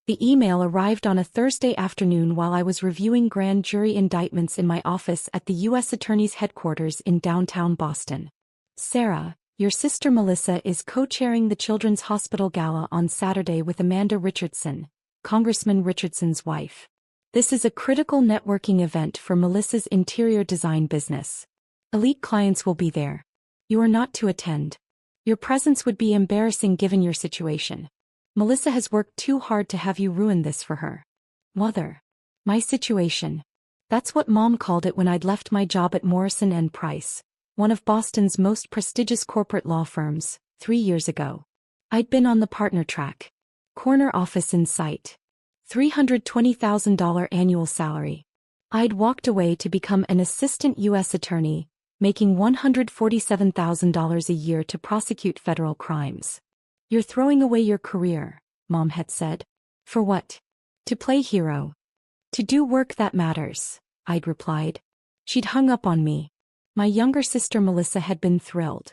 The email arrived on a Thursday afternoon while I was reviewing grand jury indictments in my office at the U.S. Attorney's headquarters in downtown Boston. Sarah, your sister Melissa is co-chairing the Children's Hospital Gala on Saturday with Amanda Richardson, Congressman Richardson's wife. This is a critical networking event for Melissa's interior design business. Elite clients will be there. You are not to attend. Your presence would be embarrassing given your situation. Melissa has worked too hard to have you ruin this for her. Mother. My situation. That's what Mom called it when I'd left my job at Morrison & Price, one of Boston's most prestigious corporate law firms, 3 years ago. I'd been on the partner track. Corner office in sight. $320,000 annual salary. I'd walked away to become an assistant U.S. attorney, making $147,000 a year to prosecute federal crimes. You're throwing away your career, Mom had said. For what? To play hero. To do work that matters, I'd replied. She'd hung up on me. My younger sister Melissa had been thrilled.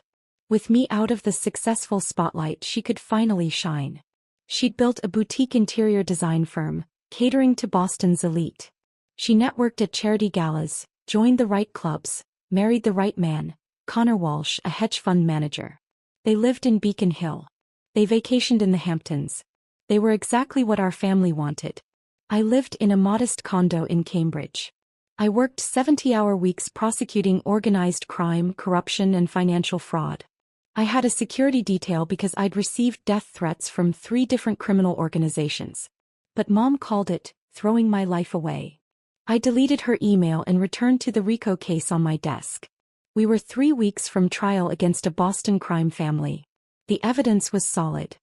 With me out of the successful spotlight, she could finally shine. She'd built a boutique interior design firm, catering to Boston's elite. She networked at charity galas, joined the right clubs, married the right man, Connor Walsh, a hedge fund manager. They lived in Beacon Hill. They vacationed in the Hamptons. They were exactly what our family wanted. I lived in a modest condo in Cambridge. I worked 70-hour weeks prosecuting organized crime, corruption, and financial fraud. I had a security detail because I'd received death threats from 3 different criminal organizations. But Mom called it throwing my life away. I deleted her email and returned to the RICO case on my desk. We were 3 weeks from trial against a Boston crime family. The evidence was solid.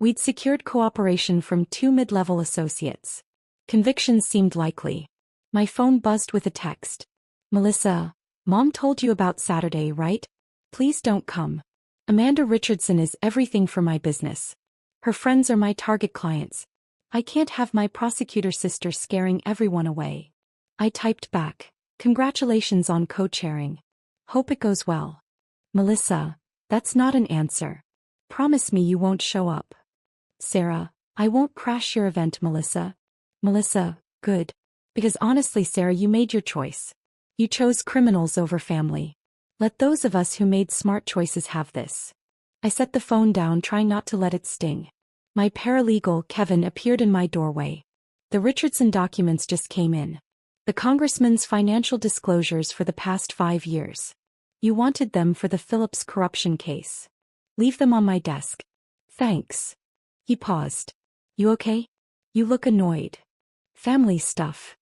We'd secured cooperation from 2 mid-level associates. Convictions seemed likely. My phone buzzed with a text. Melissa, Mom told you about Saturday, right? Please don't come. Amanda Richardson is everything for my business. Her friends are my target clients. I can't have my prosecutor sister scaring everyone away. I typed back, congratulations on co-chairing. Hope it goes well. Melissa, that's not an answer. Promise me you won't show up. Sarah, I won't crash your event, Melissa. Melissa, good. Because honestly, Sarah, you made your choice. You chose criminals over family. Let those of us who made smart choices have this. I set the phone down, trying not to let it sting. My paralegal, Kevin, appeared in my doorway. The Richardson documents just came in. The Congressman's financial disclosures for the past 5 years. You wanted them for the Phillips corruption case. Leave them on my desk. Thanks. He paused. You okay? You look annoyed. Family stuff.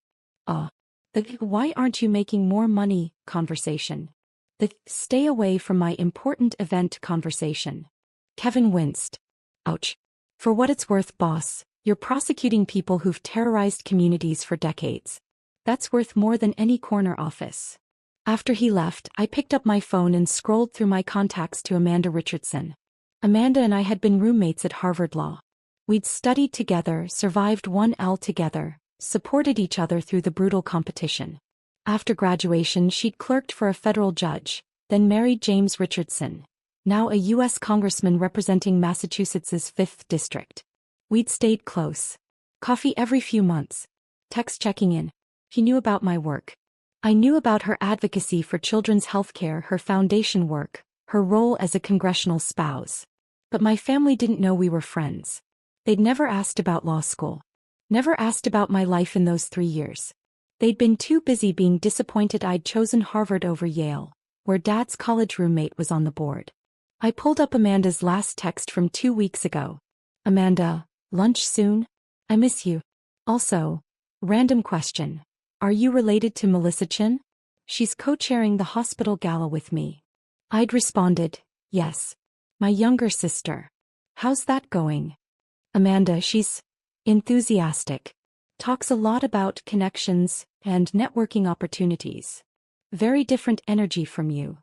The why aren't you making more money conversation. The stay away from my important event conversation. Kevin winced. Ouch. For what it's worth, boss, you're prosecuting people who've terrorized communities for decades. That's worth more than any corner office. After he left, I picked up my phone and scrolled through my contacts to Amanda Richardson. Amanda and I had been roommates at Harvard Law. We'd studied together, survived 1L together, supported each other through the brutal competition. After graduation, she'd clerked for a federal judge, then married James Richardson, now a U.S. Congressman representing Massachusetts's 5th District. We'd stayed close. Coffee every few months. Text checking in. He knew about my work. I knew about her advocacy for children's health care, her foundation work, her role as a congressional spouse. But my family didn't know we were friends. They'd never asked about law school. Never asked about my life in those 3 years. They'd been too busy being disappointed I'd chosen Harvard over Yale, where Dad's college roommate was on the board. I pulled up Amanda's last text from 2 weeks ago. Amanda, lunch soon? I miss you. Also, random question. Are you related to Melissa Chin? She's co-chairing the hospital gala with me. I'd responded, yes. My younger sister. How's that going? Amanda, she's enthusiastic. Talks a lot about connections and networking opportunities. Very different energy from you.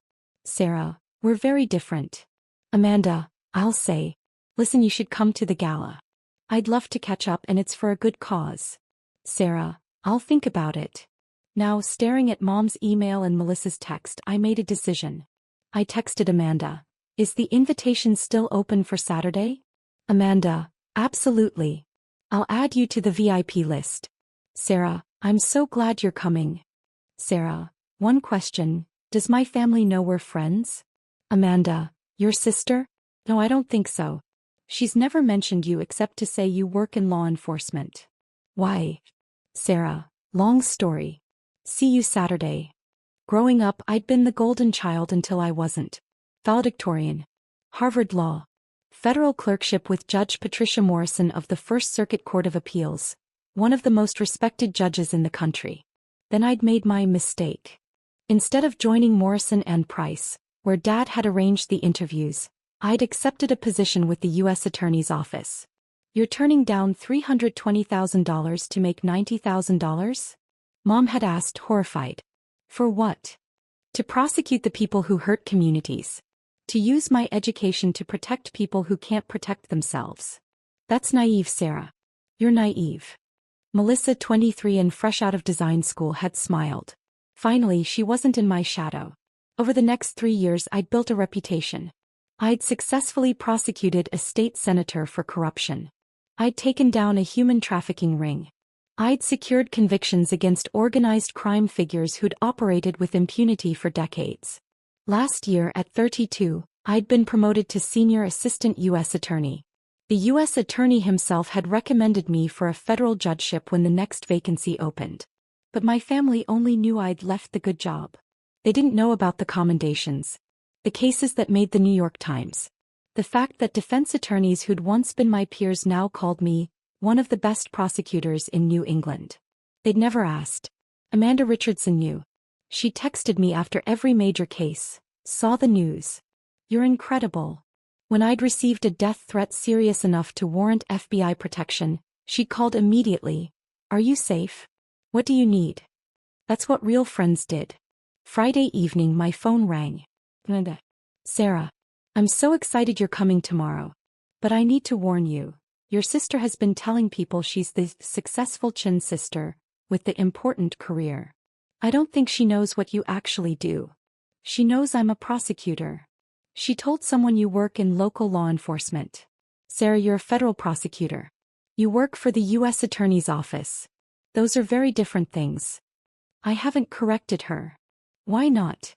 Sarah, we're very different. Amanda, I'll say. Listen, you should come to the gala. I'd love to catch up, and it's for a good cause. Sarah, I'll think about it. Now, staring at Mom's email and Melissa's text, I made a decision. I texted Amanda. Is the invitation still open for Saturday? Amanda, absolutely. I'll add you to the VIP list. Sarah, I'm so glad you're coming. Sarah, one question, does my family know we're friends? Amanda, your sister? No, I don't think so. She's never mentioned you except to say you work in law enforcement. Why? Sarah, long story. See you Saturday. Growing up, I'd been the golden child until I wasn't. Valedictorian. Harvard Law. Federal clerkship with Judge Patricia Morrison of the First Circuit Court of Appeals, one of the most respected judges in the country. Then I'd made my mistake. Instead of joining Morrison and Price, where Dad had arranged the interviews, I'd accepted a position with the U.S. Attorney's Office. You're turning down $320,000 to make $90,000? Mom had asked, horrified. For what? To prosecute the people who hurt communities. To use my education to protect people who can't protect themselves. That's naive, Sarah. You're naive. Melissa, 23 and fresh out of design school, had smiled. Finally, she wasn't in my shadow. Over the next 3 years, I'd built a reputation. I'd successfully prosecuted a state senator for corruption. I'd taken down a human trafficking ring. I'd secured convictions against organized crime figures who'd operated with impunity for decades. Last year, at 32, I'd been promoted to Senior Assistant U.S. Attorney. The U.S. Attorney himself had recommended me for a federal judgeship when the next vacancy opened. But my family only knew I'd left the good job. They didn't know about the commendations. The cases that made the New York Times. The fact that defense attorneys who'd once been my peers now called me one of the best prosecutors in New England. They'd never asked. Amanda Richardson knew. She texted me after every major case. Saw the news. You're incredible. When I'd received a death threat serious enough to warrant FBI protection, she called immediately. Are you safe? What do you need? That's what real friends did. Friday evening my phone rang. Sarah, I'm so excited you're coming tomorrow. But I need to warn you. Your sister has been telling people she's the successful Chin sister, with the important career. I don't think she knows what you actually do. She knows I'm a prosecutor. She told someone you work in local law enforcement. Sarah, you're a federal prosecutor. You work for the U.S. Attorney's Office. Those are very different things. I haven't corrected her. Why not?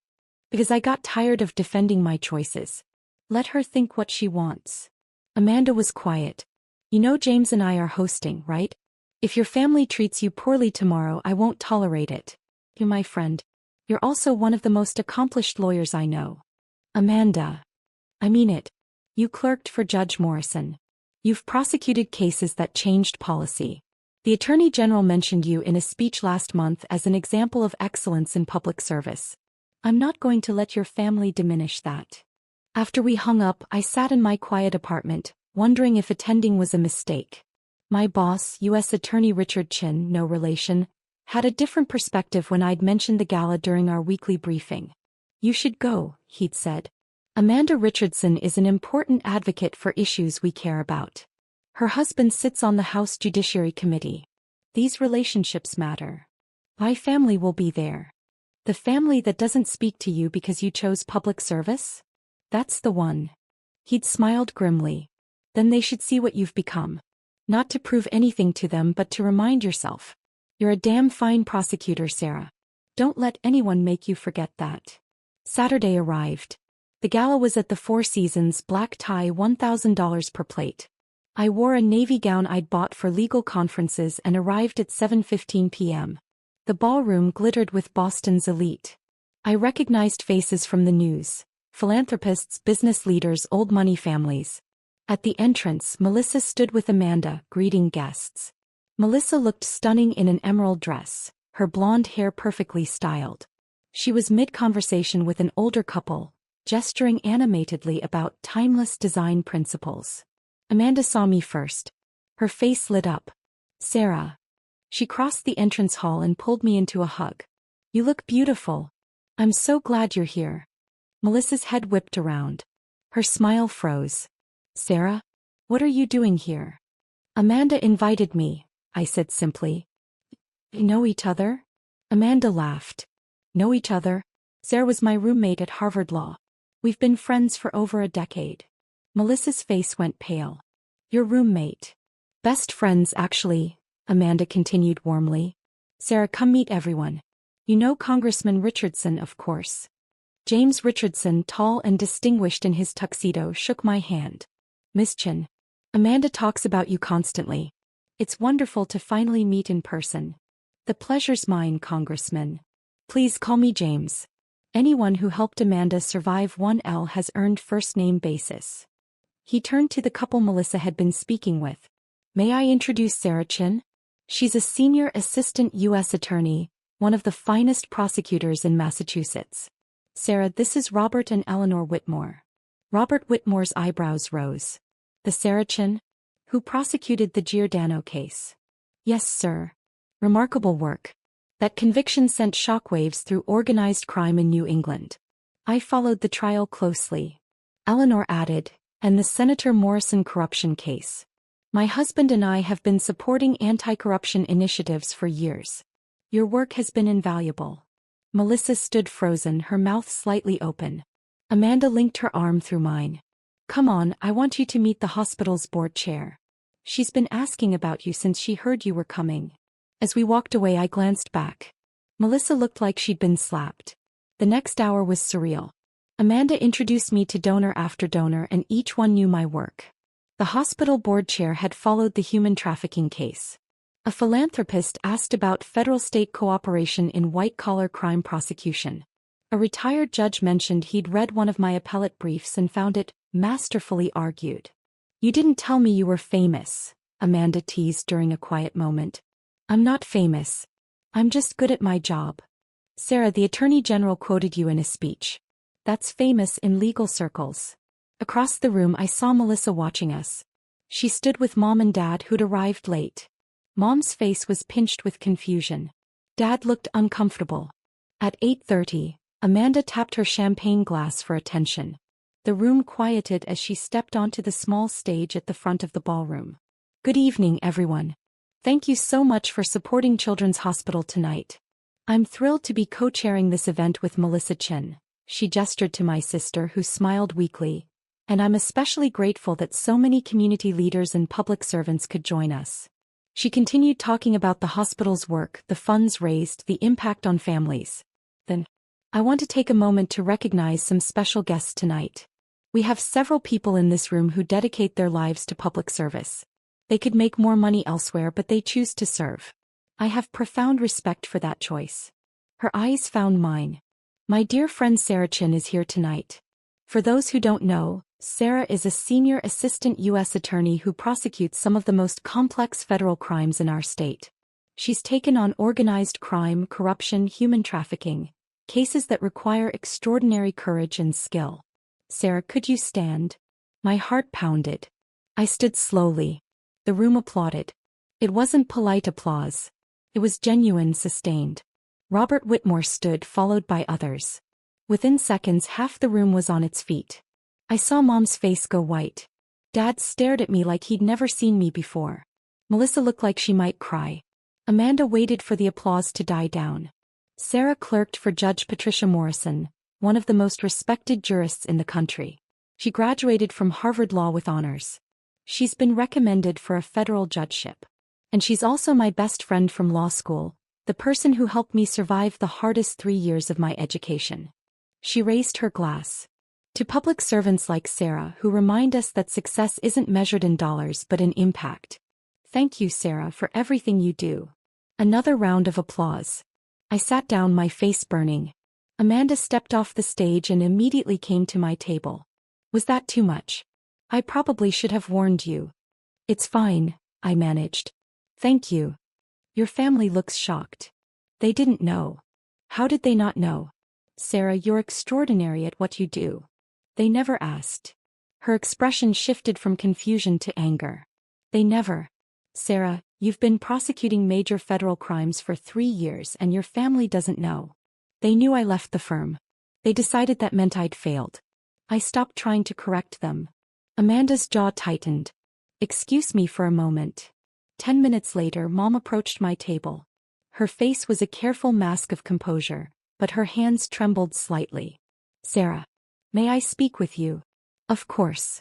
Because I got tired of defending my choices. Let her think what she wants. Amanda was quiet. You know James and I are hosting, right? If your family treats you poorly tomorrow, I won't tolerate it. You're my friend. You're also one of the most accomplished lawyers I know. Amanda. I mean it. You clerked for Judge Morrison. You've prosecuted cases that changed policy. The Attorney General mentioned you in a speech last month as an example of excellence in public service. I'm not going to let your family diminish that. After we hung up, I sat in my quiet apartment, wondering if attending was a mistake. My boss, U.S. Attorney Richard Chin, no relation, had a different perspective when I'd mentioned the gala during our weekly briefing. You should go, he'd said. Amanda Richardson is an important advocate for issues we care about. Her husband sits on the House Judiciary Committee. These relationships matter. My family will be there. The family that doesn't speak to you because you chose public service? That's the one. He'd smiled grimly. Then they should see what you've become. Not to prove anything to them but to remind yourself. You're a damn fine prosecutor, Sarah. Don't let anyone make you forget that. Saturday arrived. The gala was at the Four Seasons, black tie, $1,000 per plate. I wore a navy gown I'd bought for legal conferences and arrived at 7:15 p.m. The ballroom glittered with Boston's elite. I recognized faces from the news. Philanthropists, business leaders, old money families. At the entrance, Melissa stood with Amanda, greeting guests. Melissa looked stunning in an emerald dress, her blonde hair perfectly styled. She was mid-conversation with an older couple, gesturing animatedly about timeless design principles. Amanda saw me first. Her face lit up. Sarah. She crossed the entrance hall and pulled me into a hug. You look beautiful. I'm so glad you're here. Melissa's head whipped around. Her smile froze. Sarah? What are you doing here? Amanda invited me, I said simply. Know each other? Amanda laughed. Know each other? Sarah was my roommate at Harvard Law. We've been friends for over a decade. Melissa's face went pale. Your roommate. Best friends, actually, Amanda continued warmly. Sarah, come meet everyone. You know Congressman Richardson, of course. James Richardson, tall and distinguished in his tuxedo, shook my hand. Miss Chin. Amanda talks about you constantly. It's wonderful to finally meet in person. The pleasure's mine, Congressman. Please call me James. Anyone who helped Amanda survive 1L has earned first-name basis. He turned to the couple Melissa had been speaking with. May I introduce Sarah Chin? She's a senior assistant U.S. attorney, one of the finest prosecutors in Massachusetts. Sarah, this is Robert and Eleanor Whitmore. Robert Whitmore's eyebrows rose. The Sarah Chin? Who prosecuted the Giordano case? Yes, sir. Remarkable work. That conviction sent shockwaves through organized crime in New England. I followed the trial closely. Eleanor added, and the Senator Morrison corruption case. My husband and I have been supporting anti-corruption initiatives for years. Your work has been invaluable. Melissa stood frozen, her mouth slightly open. Amanda linked her arm through mine. Come on, I want you to meet the hospital's board chair. She's been asking about you since she heard you were coming. As we walked away, I glanced back. Melissa looked like she'd been slapped. The next hour was surreal. Amanda introduced me to donor after donor, and each one knew my work. The hospital board chair had followed the human trafficking case. A philanthropist asked about federal-state cooperation in white-collar crime prosecution. A retired judge mentioned he'd read one of my appellate briefs and found it masterfully argued. You didn't tell me you were famous, Amanda teased during a quiet moment. I'm not famous. I'm just good at my job. Sarah, the Attorney General quoted you in a speech. That's famous in legal circles. Across the room I saw Melissa watching us. She stood with Mom and Dad, who'd arrived late. Mom's face was pinched with confusion. Dad looked uncomfortable. At 8:30, Amanda tapped her champagne glass for attention. The room quieted as she stepped onto the small stage at the front of the ballroom. Good evening, everyone. Thank you so much for supporting Children's Hospital tonight. I'm thrilled to be co-chairing this event with Melissa Chin. She gestured to my sister, who smiled weakly. And I'm especially grateful that so many community leaders and public servants could join us. She continued talking about the hospital's work, the funds raised, the impact on families. Then, I want to take a moment to recognize some special guests tonight. We have several people in this room who dedicate their lives to public service. They could make more money elsewhere, but they choose to serve. I have profound respect for that choice. Her eyes found mine. My dear friend Sarah Chin is here tonight. For those who don't know, Sarah is a senior assistant U.S. attorney who prosecutes some of the most complex federal crimes in our state. She's taken on organized crime, corruption, human trafficking, cases that require extraordinary courage and skill. Sarah, could you stand? My heart pounded. I stood slowly. The room applauded. It wasn't polite applause. It was genuine, sustained. Robert Whitmore stood, followed by others. Within seconds, half the room was on its feet. I saw Mom's face go white. Dad stared at me like he'd never seen me before. Melissa looked like she might cry. Amanda waited for the applause to die down. Sarah clerked for Judge Patricia Morrison, one of the most respected jurists in the country. She graduated from Harvard Law with honors. She's been recommended for a federal judgeship. And she's also my best friend from law school, the person who helped me survive the hardest 3 years of my education. She raised her glass. To public servants like Sarah, who remind us that success isn't measured in dollars but in impact. Thank you, Sarah, for everything you do. Another round of applause. I sat down, my face burning. Amanda stepped off the stage and immediately came to my table. Was that too much? I probably should have warned you. It's fine, I managed. Thank you. Your family looks shocked. They didn't know. How did they not know? Sarah, you're extraordinary at what you do. They never asked. Her expression shifted from confusion to anger. They never. Sarah, you've been prosecuting major federal crimes for 3 years and your family doesn't know. They knew I left the firm. They decided that meant I'd failed. I stopped trying to correct them. Amanda's jaw tightened. Excuse me for a moment. 10 minutes later, Mom approached my table. Her face was a careful mask of composure, but her hands trembled slightly. Sarah. May I speak with you? Of course.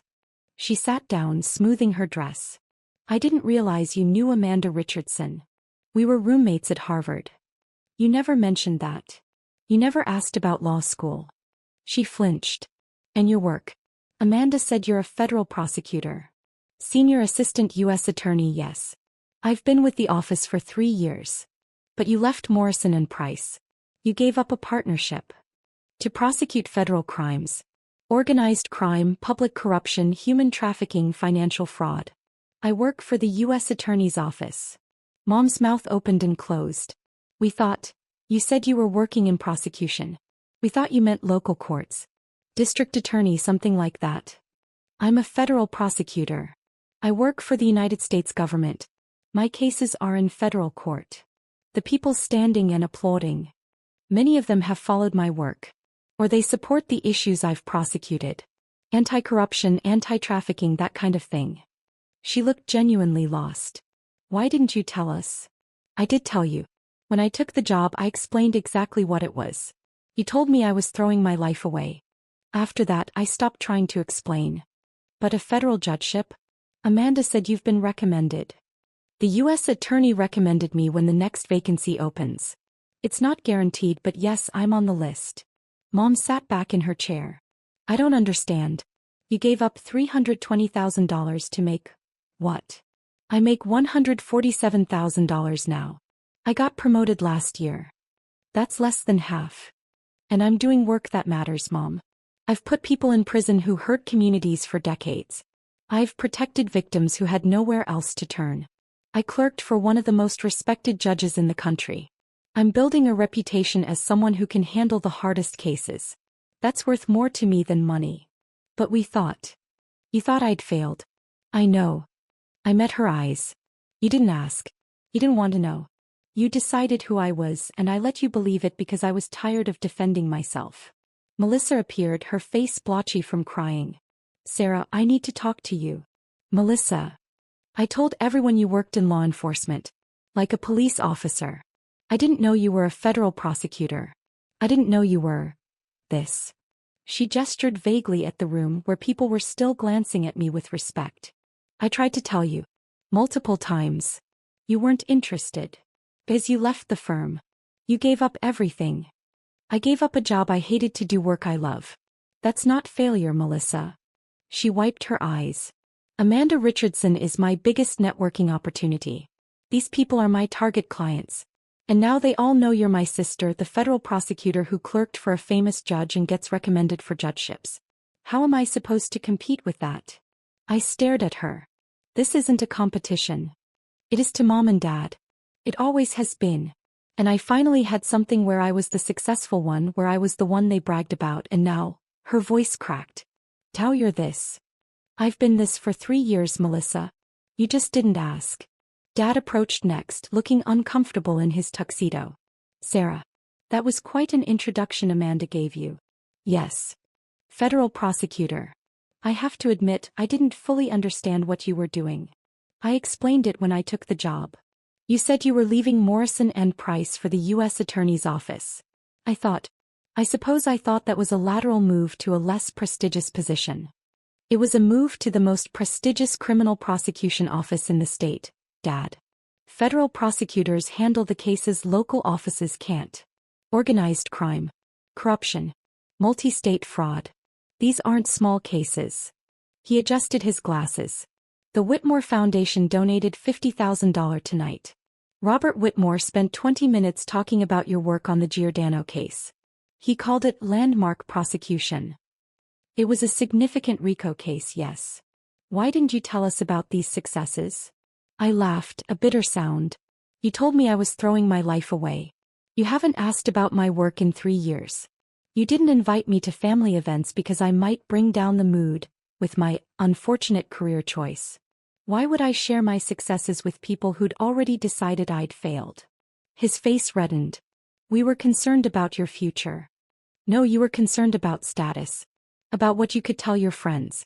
She sat down, smoothing her dress. I didn't realize you knew Amanda Richardson. We were roommates at Harvard. You never mentioned that. You never asked about law school. She flinched. And your work? Amanda said you're a federal prosecutor. Senior Assistant U.S. Attorney, yes. I've been with the office for 3 years. But you left Morrison and Price. You gave up a partnership. To prosecute federal crimes. Organized crime, public corruption, human trafficking, financial fraud. I work for the U.S. Attorney's Office. Mom's mouth opened and closed. We thought. You said you were working in prosecution. We thought you meant local courts. District attorney, something like that. I'm a federal prosecutor. I work for the United States government. My cases are in federal court. The people standing and applauding. Many of them have followed my work. Or they support the issues I've prosecuted. Anti-corruption, anti-trafficking, that kind of thing. She looked genuinely lost. Why didn't you tell us? I did tell you. When I took the job, I explained exactly what it was. You told me I was throwing my life away. After that, I stopped trying to explain. But a federal judgeship? Amanda said you've been recommended. The U.S. Attorney recommended me when the next vacancy opens. It's not guaranteed, but yes, I'm on the list. Mom sat back in her chair. I don't understand. You gave up $320,000 to make what? I make $147,000 now. I got promoted last year. That's less than half. And I'm doing work that matters, Mom. I've put people in prison who hurt communities for decades. I've protected victims who had nowhere else to turn. I clerked for one of the most respected judges in the country. I'm building a reputation as someone who can handle the hardest cases. That's worth more to me than money. But we thought. You thought I'd failed. I know. I met her eyes. You didn't ask. You didn't want to know. You decided who I was, and I let you believe it because I was tired of defending myself. Melissa appeared, her face blotchy from crying. Sarah, I need to talk to you. Melissa. I told everyone you worked in law enforcement. Like a police officer. I didn't know you were a federal prosecutor. I didn't know you were. This. She gestured vaguely at the room where people were still glancing at me with respect. I tried to tell you. Multiple times. You weren't interested. Because you left the firm. You gave up everything. I gave up a job I hated to do work I love. That's not failure, Melissa. She wiped her eyes. Amanda Richardson is my biggest networking opportunity. These people are my target clients. And now they all know you're my sister, the federal prosecutor who clerked for a famous judge and gets recommended for judgeships. How am I supposed to compete with that? I stared at her. This isn't a competition. It is to Mom and Dad. It always has been. And I finally had something where I was the successful one, where I was the one they bragged about, and now, her voice cracked. Tao, you're this. I've been this for 3 years, Melissa. You just didn't ask. Dad approached next, looking uncomfortable in his tuxedo. Sarah. That was quite an introduction Amanda gave you. Yes. Federal prosecutor. I have to admit, I didn't fully understand what you were doing. I explained it when I took the job. You said you were leaving Morrison and Price for the U.S. Attorney's Office. I suppose I thought that was a lateral move to a less prestigious position. It was a move to the most prestigious criminal prosecution office in the state, Dad. Federal prosecutors handle the cases local offices can't. Organized crime. Corruption. Multi-state fraud. These aren't small cases. He adjusted his glasses. The Whitmore Foundation donated $50,000 tonight. Robert Whitmore spent 20 minutes talking about your work on the Giordano case. He called it landmark prosecution. It was a significant RICO case, yes. Why didn't you tell us about these successes? I laughed, a bitter sound. You told me I was throwing my life away. You haven't asked about my work in 3 years. You didn't invite me to family events because I might bring down the mood with my unfortunate career choice. Why would I share my successes with people who'd already decided I'd failed? His face reddened. We were concerned about your future. No, you were concerned about status. About what you could tell your friends.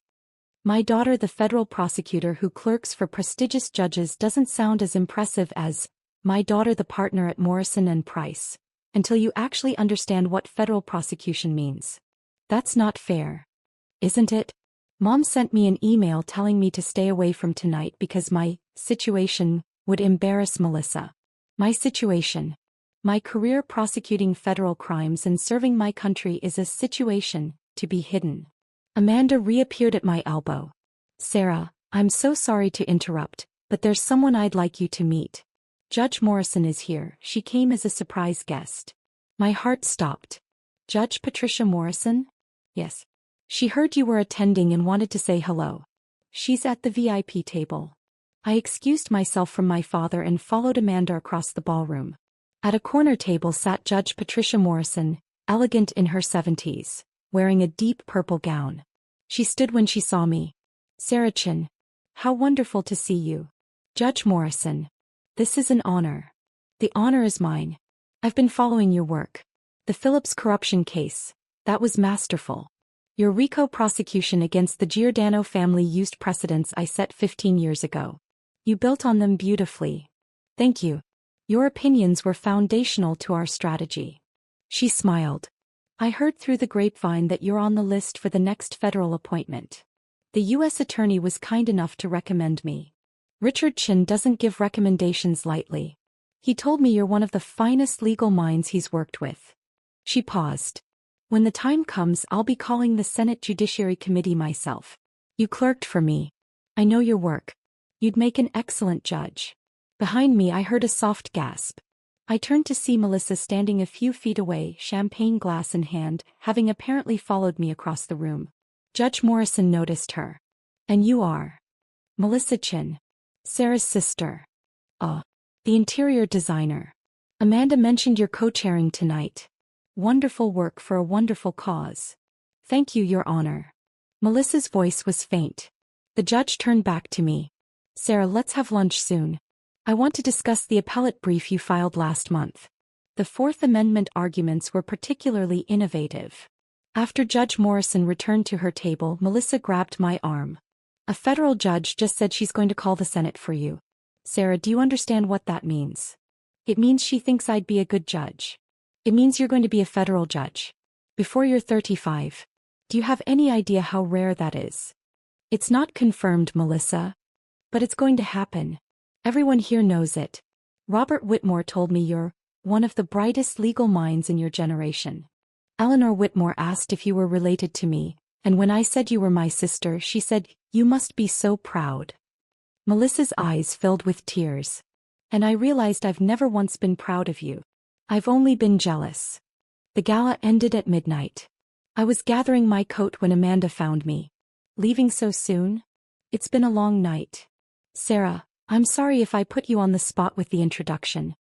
My daughter, the federal prosecutor who clerks for prestigious judges, doesn't sound as impressive as my daughter, the partner at Morrison and Price, until you actually understand what federal prosecution means. That's not fair. Isn't it? Mom sent me an email telling me to stay away from tonight because my situation would embarrass Melissa. My situation. My career prosecuting federal crimes and serving my country is a situation to be hidden. Amanda reappeared at my elbow. Sarah, I'm so sorry to interrupt, but there's someone I'd like you to meet. Judge Morrison is here. She came as a surprise guest. My heart stopped. Judge Patricia Morrison? Yes. She heard you were attending and wanted to say hello. She's at the VIP table. I excused myself from my father and followed Amanda across the ballroom. At a corner table sat Judge Patricia Morrison, elegant in her 70s, wearing a deep purple gown. She stood when she saw me. Sarah Chin. How wonderful to see you. Judge Morrison. This is an honor. The honor is mine. I've been following your work. The Phillips corruption case. That was masterful. Your RICO prosecution against the Giordano family used precedents I set 15 years ago. You built on them beautifully. Thank you. Your opinions were foundational to our strategy. She smiled. I heard through the grapevine that you're on the list for the next federal appointment. The U.S. Attorney was kind enough to recommend me. Richard Chin doesn't give recommendations lightly. He told me you're one of the finest legal minds he's worked with. She paused. When the time comes, I'll be calling the Senate Judiciary Committee myself. You clerked for me. I know your work. You'd make an excellent judge. Behind me I heard a soft gasp. I turned to see Melissa standing a few feet away, champagne glass in hand, having apparently followed me across the room. Judge Morrison noticed her. And you are? Melissa Chin. Sarah's sister. Oh. The interior designer. Amanda mentioned you're co-chairing tonight. Wonderful work for a wonderful cause. Thank you, Your Honor. Melissa's voice was faint. The judge turned back to me. Sarah, let's have lunch soon. I want to discuss the appellate brief you filed last month. The Fourth Amendment arguments were particularly innovative. After Judge Morrison returned to her table, Melissa grabbed my arm. A federal judge just said she's going to call the Senate for you. Sarah, do you understand what that means? It means she thinks I'd be a good judge. It means you're going to be a federal judge. Before you're 35. Do you have any idea how rare that is? It's not confirmed, Melissa. But it's going to happen. Everyone here knows it. Robert Whitmore told me you're one of the brightest legal minds in your generation. Eleanor Whitmore asked if you were related to me, and when I said you were my sister, she said, you must be so proud. Melissa's eyes filled with tears. And I realized I've never once been proud of you. I've only been jealous. The gala ended at midnight. I was gathering my coat when Amanda found me. Leaving so soon? It's been a long night. Sarah, I'm sorry if I put you on the spot with the introduction.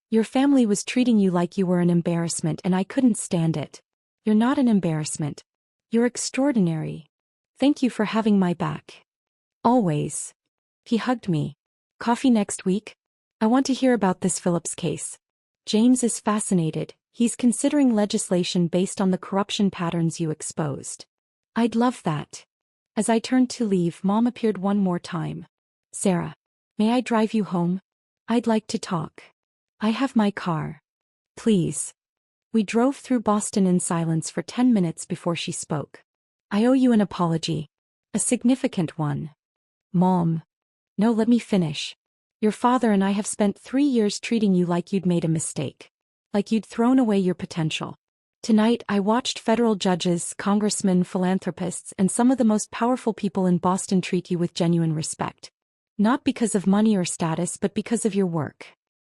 Your family was treating you like you were an embarrassment and I couldn't stand it. You're not an embarrassment. You're extraordinary. Thank you for having my back. Always. He hugged me. Coffee next week? I want to hear about this Phillips case. James is fascinated. He's considering legislation based on the corruption patterns you exposed. I'd love that. As I turned to leave, Mom appeared one more time. Sarah, may I drive you home? I'd like to talk. I have my car. Please. We drove through Boston in silence for 10 minutes before she spoke. I owe you an apology. A significant one. Mom. No, let me finish. Your father and I have spent 3 years treating you like you'd made a mistake. Like you'd thrown away your potential. Tonight I watched federal judges, congressmen, philanthropists, and some of the most powerful people in Boston treat you with genuine respect. Not because of money or status, but because of your work.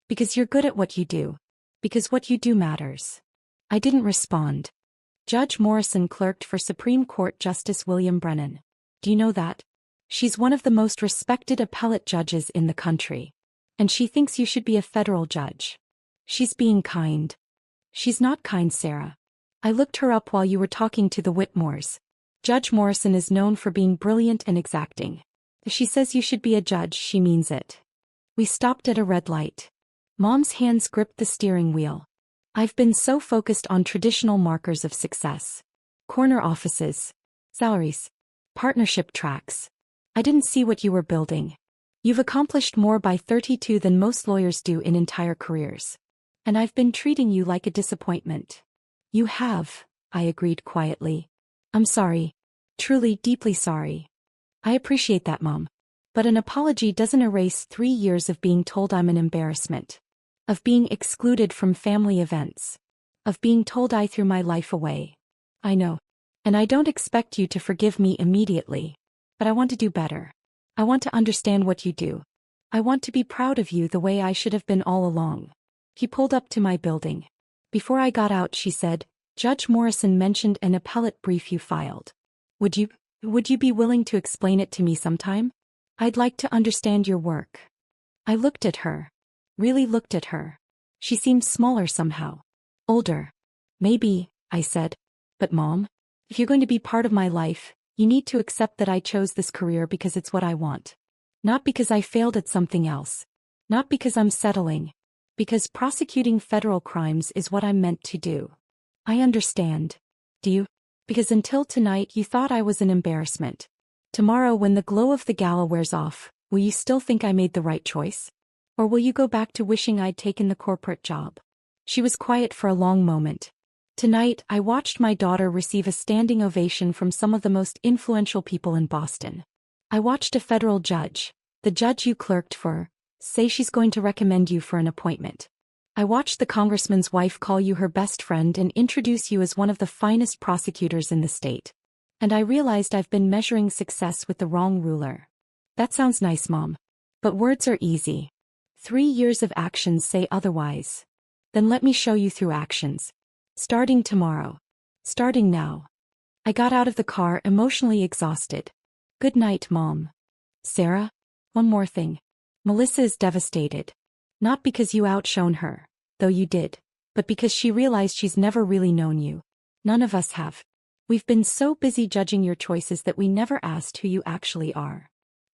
Because you're good at what you do. Because what you do matters. I didn't respond. Judge Morrison clerked for Supreme Court Justice William Brennan. Do you know that? She's one of the most respected appellate judges in the country. And she thinks you should be a federal judge. She's being kind. She's not kind, Sarah. I looked her up while you were talking to the Whitmores. Judge Morrison is known for being brilliant and exacting. If she says you should be a judge, she means it. We stopped at a red light. Mom's hands gripped the steering wheel. I've been so focused on traditional markers of success. Corner offices. Salaries. Partnership tracks. I didn't see what you were building. You've accomplished more by 32 than most lawyers do in entire careers. And I've been treating you like a disappointment. You have, I agreed quietly. I'm sorry. Truly, deeply sorry. I appreciate that, Mom. But an apology doesn't erase 3 years of being told I'm an embarrassment. Of being excluded from family events. Of being told I threw my life away. I know. And I don't expect you to forgive me immediately. But I want to do better. I want to understand what you do. I want to be proud of you the way I should have been all along. He pulled up to my building. Before I got out, she said, Judge Morrison mentioned an appellate brief you filed. Would you be willing to explain it to me sometime? I'd like to understand your work. I looked at her. Really looked at her. She seemed smaller somehow. Older. Maybe, I said. But Mom, if you're going to be part of my life, you need to accept that I chose this career because it's what I want. Not because I failed at something else. Not because I'm settling. Because prosecuting federal crimes is what I'm meant to do. I understand. Do you? Because until tonight you thought I was an embarrassment. Tomorrow when the glow of the gala wears off, will you still think I made the right choice? Or will you go back to wishing I'd taken the corporate job? She was quiet for a long moment. Tonight, I watched my daughter receive a standing ovation from some of the most influential people in Boston. I watched a federal judge, the judge you clerked for, say she's going to recommend you for an appointment. I watched the congressman's wife call you her best friend and introduce you as one of the finest prosecutors in the state. And I realized I've been measuring success with the wrong ruler. That sounds nice, Mom. But words are easy. 3 years of actions say otherwise. Then let me show you through actions. Starting tomorrow. Starting now. I got out of the car emotionally exhausted. Good night, Mom. Sarah? One more thing. Melissa is devastated. Not because you outshone her, though you did, but because she realized she's never really known you. None of us have. We've been so busy judging your choices that we never asked who you actually are.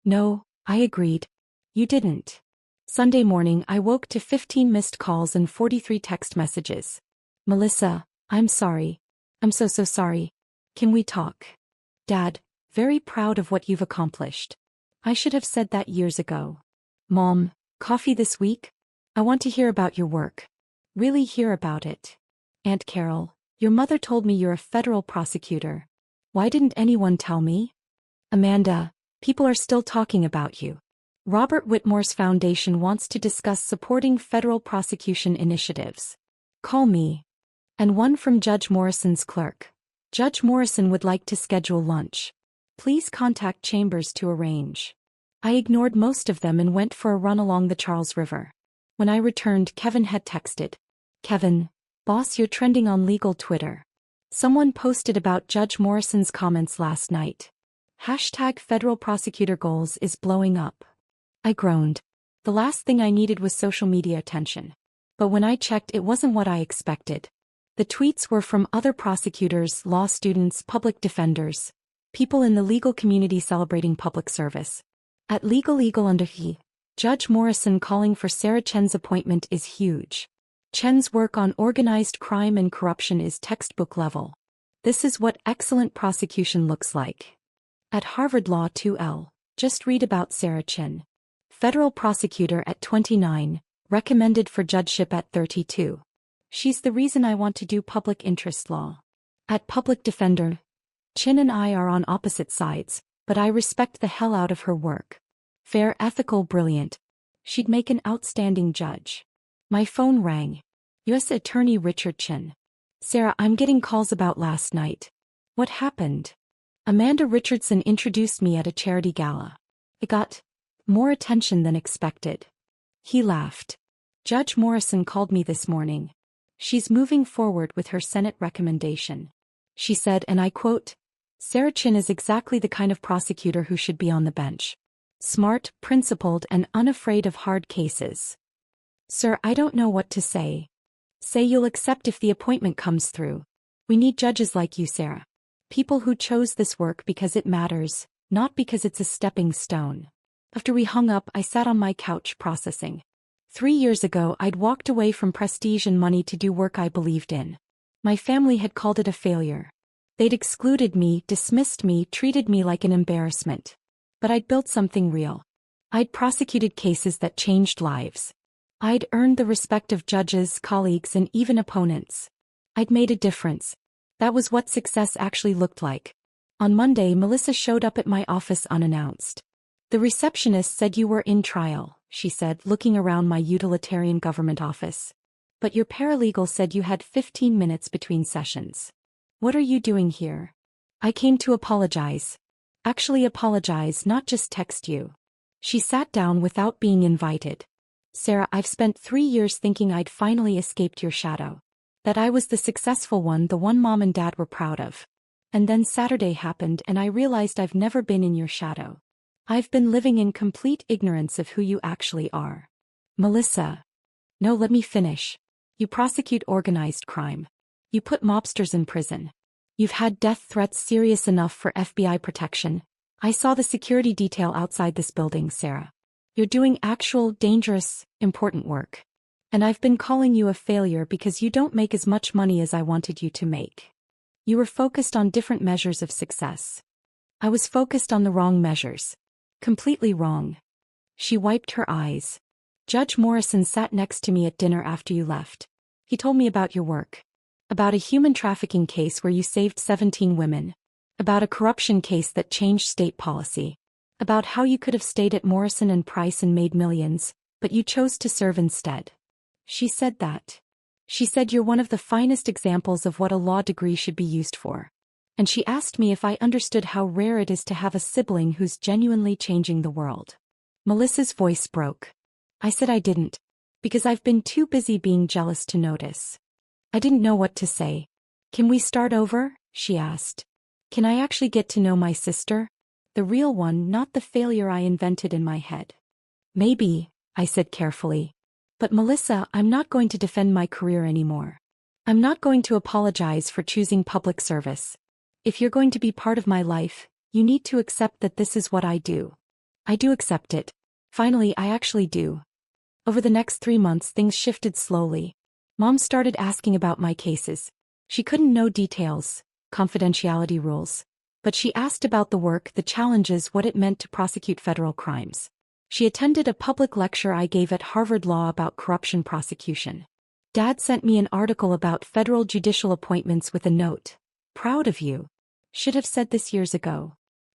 No, I agreed. You didn't. Sunday morning I woke to 15 missed calls and 43 text messages. Melissa, I'm sorry. I'm so sorry. Can we talk? Dad, very proud of what you've accomplished. I should have said that years ago. Mom, coffee this week? I want to hear about your work. Really hear about it. Aunt Carol, your mother told me you're a federal prosecutor. Why didn't anyone tell me? Amanda, people are still talking about you. Robert Whitmore's foundation wants to discuss supporting federal prosecution initiatives. Call me. And one from Judge Morrison's clerk. Judge Morrison would like to schedule lunch. Please contact Chambers to arrange. I ignored most of them and went for a run along the Charles River. When I returned, Kevin had texted. Kevin, boss, you're trending on legal Twitter. Someone posted about Judge Morrison's comments last night. Hashtag federal prosecutor goals is blowing up. I groaned. The last thing I needed was social media attention. But when I checked, it wasn't what I expected. The tweets were from other prosecutors, law students, public defenders, people in the legal community celebrating public service. At Legal Eagle under he, Judge Morrison calling for Sarah Chen's appointment is huge. Chen's work on organized crime and corruption is textbook level. This is what excellent prosecution looks like. At Harvard Law 2L, just read about Sarah Chen. Federal prosecutor at 29, recommended for judgeship at 32. She's the reason I want to do public interest law. At public defender, Chen and I are on opposite sides, but I respect the hell out of her work. Fair, ethical, brilliant. She'd make an outstanding judge. My phone rang. U.S. Attorney Richard Chen. Sarah, I'm getting calls about last night. What happened? Amanda Richardson introduced me at a charity gala. I got more attention than expected. He laughed. Judge Morrison called me this morning. She's moving forward with her Senate recommendation. She said, and I quote, Sarah Chen is exactly the kind of prosecutor who should be on the bench. Smart, principled, and unafraid of hard cases. Sir, I don't know what to say. Say you'll accept if the appointment comes through. We need judges like you, Sarah. People who chose this work because it matters, not because it's a stepping stone. After we hung up, I sat on my couch processing. 3 years ago, I'd walked away from prestige and money to do work I believed in. My family had called it a failure. They'd excluded me, dismissed me, treated me like an embarrassment. But I'd built something real. I'd prosecuted cases that changed lives. I'd earned the respect of judges, colleagues, and even opponents. I'd made a difference. That was what success actually looked like. On Monday, Melissa showed up at my office unannounced. The receptionist said you were in trial, she said, looking around my utilitarian government office. But your paralegal said you had 15 minutes between sessions. What are you doing here? I came to apologize. Actually apologize, not just text you. She sat down without being invited. Sarah, I've spent 3 years thinking I'd finally escaped your shadow. That I was the successful one, the one mom and dad were proud of. And then Saturday happened and I realized I've never been in your shadow. I've been living in complete ignorance of who you actually are. Melissa. No, let me finish. You prosecute organized crime. You put mobsters in prison. You've had death threats serious enough for FBI protection. I saw the security detail outside this building, Sarah. You're doing actual, dangerous, important work. And I've been calling you a failure because you don't make as much money as I wanted you to make. You were focused on different measures of success. I was focused on the wrong measures. Completely wrong. She wiped her eyes. Judge Morrison sat next to me at dinner after you left. He told me about your work. About a human trafficking case where you saved 17 women. About a corruption case that changed state policy. About how you could have stayed at Morrison and Price and made millions, but you chose to serve instead. She said that. She said you're one of the finest examples of what a law degree should be used for. And she asked me if I understood how rare it is to have a sibling who's genuinely changing the world. Melissa's voice broke. I said I didn't. Because I've been too busy being jealous to notice. I didn't know what to say. Can we start over? She asked. Can I actually get to know my sister? The real one, not the failure I invented in my head. Maybe, I said carefully. But Melissa, I'm not going to defend my career anymore. I'm not going to apologize for choosing public service. If you're going to be part of my life, you need to accept that this is what I do. I do accept it. Finally, I actually do. Over the next 3 months, things shifted slowly. Mom started asking about my cases. She couldn't know details, confidentiality rules. But she asked about the work, the challenges, what it meant to prosecute federal crimes. She attended a public lecture I gave at Harvard Law about corruption prosecution. Dad sent me an article about federal judicial appointments with a note. Proud of you. Should have said this years ago.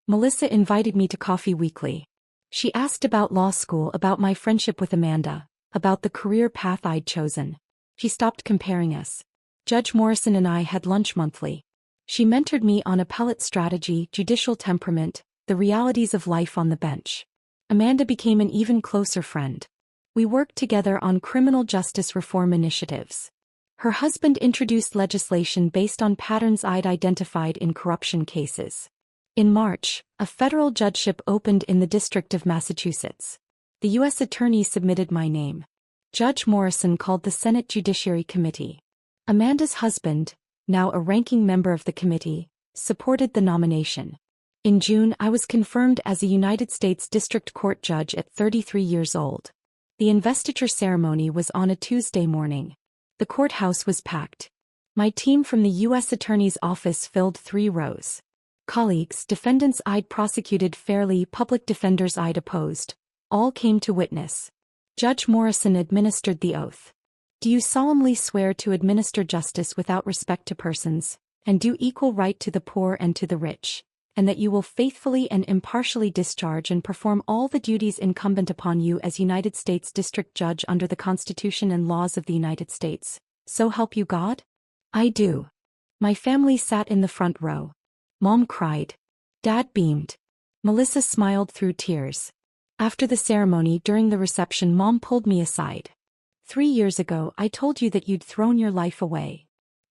Melissa invited me to coffee weekly. She asked about law school, about my friendship with Amanda, about the career path I'd chosen. She stopped comparing us. Judge Morrison and I had lunch monthly. She mentored me on appellate strategy, judicial temperament, the realities of life on the bench. Amanda became an even closer friend. We worked together on criminal justice reform initiatives. Her husband introduced legislation based on patterns I'd identified in corruption cases. In March, a federal judgeship opened in the District of Massachusetts. The U.S. Attorney submitted my name. Judge Morrison called the Senate Judiciary Committee. Amanda's husband, now a ranking member of the committee, supported the nomination. In June, I was confirmed as a United States District Court judge at 33 years old. The investiture ceremony was on a Tuesday morning. The courthouse was packed. My team from the U.S. Attorney's Office filled 3 rows. Colleagues, defendants I'd prosecuted fairly, public defenders I'd opposed, all came to witness. Judge Morrison administered the oath. Do you solemnly swear to administer justice without respect to persons, and do equal right to the poor and to the rich, and that you will faithfully and impartially discharge and perform all the duties incumbent upon you as United States District Judge under the Constitution and laws of the United States, so help you God? I do. My family sat in the front row. Mom cried. Dad beamed. Melissa smiled through tears. After the ceremony, during the reception, Mom pulled me aside. 3 years ago, I told you that you'd thrown your life away.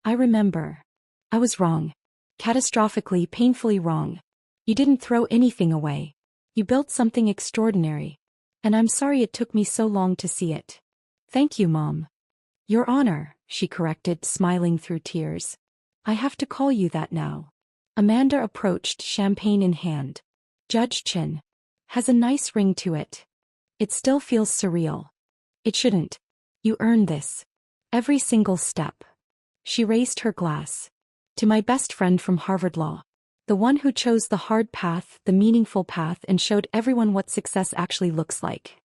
I remember. I was wrong. Catastrophically, painfully wrong. You didn't throw anything away. You built something extraordinary. And I'm sorry it took me so long to see it. Thank you, Mom. Your Honor, she corrected, smiling through tears. I have to call you that now. Amanda approached, champagne in hand. Judge Chin. Has a nice ring to it. It still feels surreal. It shouldn't. You earned this. Every single step. She raised her glass. To my best friend from Harvard Law. The one who chose the hard path, the meaningful path, and showed everyone what success actually looks like.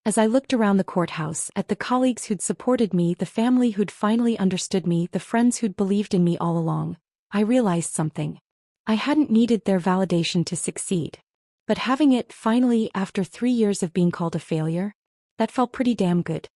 As I looked around the courthouse, at the colleagues who'd supported me, the family who'd finally understood me, the friends who'd believed in me all along, I realized something. I hadn't needed their validation to succeed. But having it finally after 3 years of being called a failure, that felt pretty damn good.